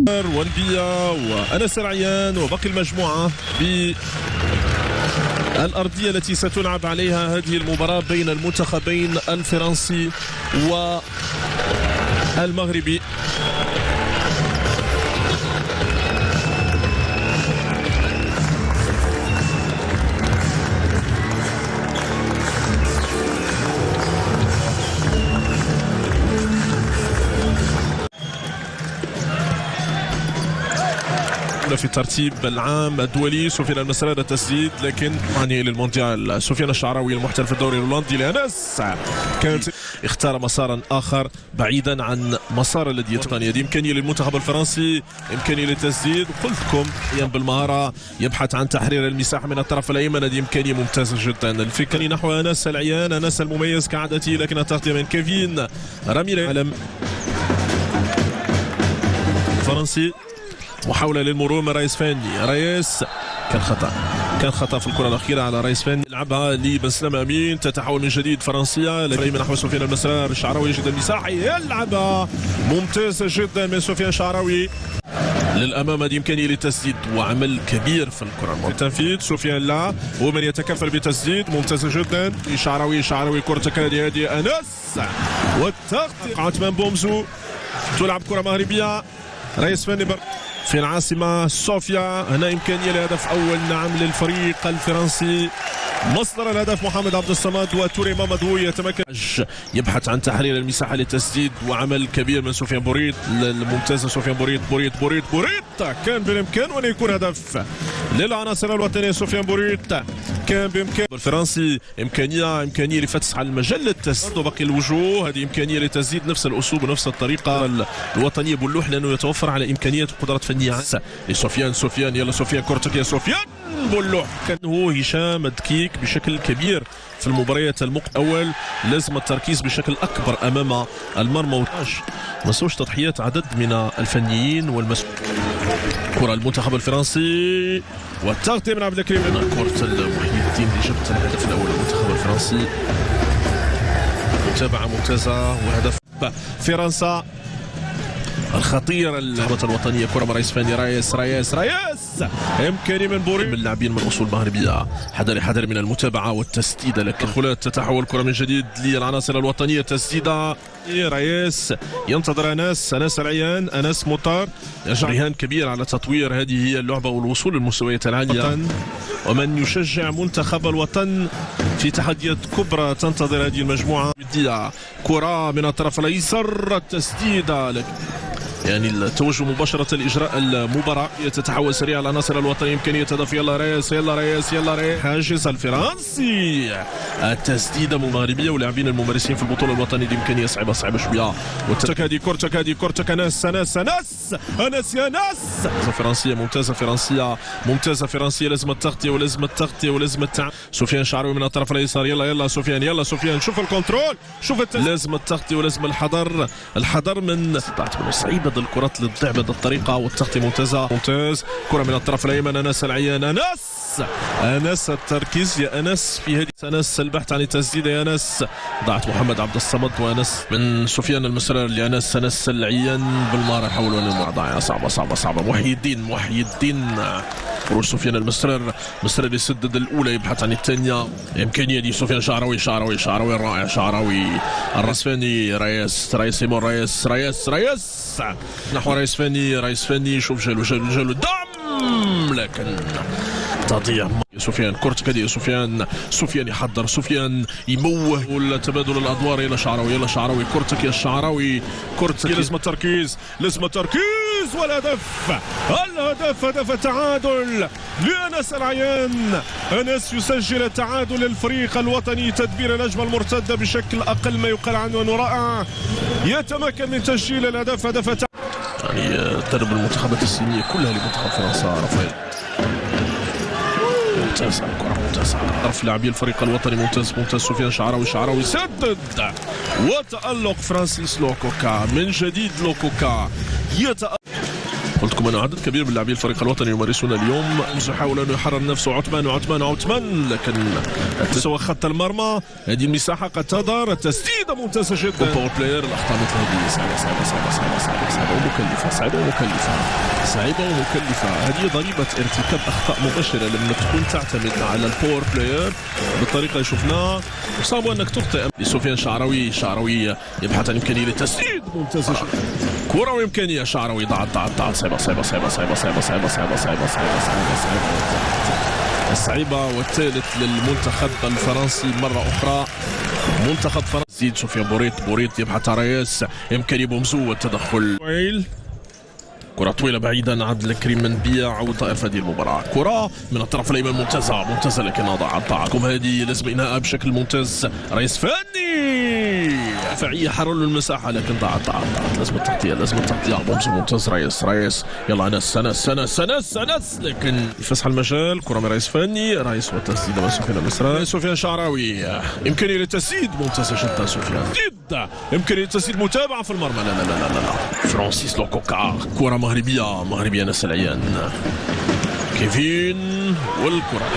وانبيا وأنس العيان وباقي المجموعة بالأرضية التي ستلعب عليها هذه المباراة بين المنتخبين الفرنسي والمغربي. في الترتيب العام الدولي سفيان المسرار التسديد، لكن معني للمونديال سفيان الشعراوي المحترف في الدوري الهولندي لأنس كانت اختار مسارا آخر بعيدا عن مسار الذي يتقن. هذه إمكانية للمنتخب الفرنسي، إمكانية للتسديد، قلت لكم بالمهارة يبحث عن تحرير المساحة من الطرف الأيمن. هذه إمكانية ممتازة جدا. الفكرة نحو أنس العيان، أنس المميز كعادته، لكن التغطية من كيفين راميريز. الفرنسي محاولة للمرور من رايس فاني، رايس كان خطأ في الكرة الأخيرة على رايس فاني، لعبها لبن سلام أمين، تتحول من جديد فرنسية من نحو سفيان المسرار. الشعراوي يجد المساحة، يلعبها ممتازة جدا من سفيان الشعراوي للأمام. هذه إمكانية للتسديد وعمل كبير في الكرة. التنفيذ سفيان لا هو من يتكفل بالتسديد، ممتازة جدا. شعراوي كرة هذه أنس والتغطية. عثمان بومزو تلعب كرة مغربية، رايس فاني في العاصمة صوفيا. هنا إمكانية لهدف أول نعم للفريق الفرنسي. مصدر الهدف محمد عبد الصمد وتوري مامادو يتمكن، يبحث عن تحرير المساحة للتسديد وعمل كبير من سفيان بوريت الممتازة. سفيان بوريت كان بالإمكان أن يكون هدف للعناصر الوطنية. سفيان بوريت كان بإمكان الفرنسي إمكانية لفتح على المجال للتسديد وباقي الوجوه. هذه إمكانية لتسديد نفس الأسلوب ونفس الطريقة الوطنية بلوح، لأنه يتوفر على إمكانيات وقدرات فنية لسفيان. يلا سفيان كرتك يا سفيان بلوح. كان هو هشام الدكيك بشكل كبير في المباريات أول لازم التركيز بشكل أكبر أمام المرمى. ما سوش تضحيات عدد من الفنيين والمسؤولين. كرة المنتخب الفرنسي والتغطية من عبد الكريم. كرة محي الدين اللي جبت الهدف الأول للمنتخب الفرنسي. متابعة ممتازة وهدف فرنسا الخطيرة الوطنية. كرة من رايس فاني، رايس إمكانية من بوري من اللاعبين من أصول مغربية. حذر من المتابعة والتسديدة، لكن خلات تتحول كرة من جديد للعناصر الوطنية. تسديدة رايس ينتظر أنس العيان، أنس مطار رهان كبير على تطوير هذه هي اللعبة والوصول للمستويات العالية. ومن يشجع منتخب الوطن في تحديات كبرى تنتظر هذه المجموعة. كرة من الطرف الأيسر، التسديدة يعني التوجه مباشرة لإجراء المباراة. يتحول سريعا العناصر الوطنية، إمكانية هدف. يلا ريس حاجز الفرنسي. التسديدة المغربية ولاعبين الممارسين في البطولة الوطنية دي إمكانية صعبة شوية. كرتك أنس يا ناس. ممتازة فرنسية لازم التغطية ولازم التعب. سفيان شعراوي من الطرف الأيسر. يلا سفيان شوف الكنترول، لازم التغطية ولازم الحذر من صعيبة الكرات للضع بهذه الطريقة. والتغطية ممتاز. كرة من الطرف الأيمن، أنس العيان. أنس التركيز يا أنس في هذه. أنس البحث عن التسديدة يا أنس. ضاعت محمد عبد الصمد وأنس من سفيان المسرار لأنس. أنس العيان بالمهارة يحاولون المعضلة. صعبة. محي الدين خروج سفيان المسرار يسدد الأولى، يبحث عن الثانية. إمكانية دي سفيان شعراوي الرائع. الراس فاني، رايس نحو رايس فاني. شوف جالو دم، لكن تضيع. سفيان كرتك هذه. سفيان يحضر، سفيان يموه تبادل الادوار. يلا شعراوي كرتك يا شعراوي. لازم التركيز والهدف. هدف التعادل لأنس العيان. أنس يسجل التعادل للفريق الوطني. تدبير الهجمة المرتدة بشكل أقل ما يقال عنه أنه رائع. يتمكن من تسجيل الهدف. يعني تدرب المنتخبات الصينية كلها لمنتخب فرنسا. رافائيل ممتاز، الكرة ممتازة. طرف لاعبي الفريق الوطني ممتاز. سفيان شعراوي سدد. وتألق فرانسيس لوكوكا من جديد. قلت لكم أنه عدد كبير من لاعبي الفريق الوطني يمارسون اليوم. يحاول أن يحرر نفسه عثمان لكن تسوى خط المرمى. هذه المساحة قد تظهر. التسديدة ممتازة جدا. باور بلاير الأخطاء مثل هذه صعبة ومكلفة. هذه ضريبة ارتكاب أخطاء مباشرة لما تكون تعتمد على الباور بلاير بالطريقة اللي شفناها. صعب أنك تخطئ. لسفيان شعراوي يبحث عن إمكانية للتسديد ممتازة جدا. كرة وإمكانية شعراوي ضاعت صعيبة والثالث للمنتخب الفرنسي مرة أخرى. منتخب فرنسا زيد سفيان بوريت يبحث عن ريس. إمكانية بومزو والتدخل. كرة طويلة بعيدا عن الكريم من بيع وطائر في هذه المباراة. كرة من الطرف الأيمن ممتازة لكن ضاعتكم هذه. لازم إنهاء بشكل ممتاز. رئيس فني دفاعية حرر له المساحة لكن ضاعت. لازم التغطية ممتاز. رئيس يلا أنس لكن يفسح المجال. كرة من رئيس فني. رئيس والتسديد من سفيان المصري. سفيان شعراوي إمكانية للتسديد ممتازة جدا. سفيان إمكانية للتسديد متابعة في المرمى. لا فرانسيس لوكوكا. كرة مغربية ناس العيان. كيفين والكرة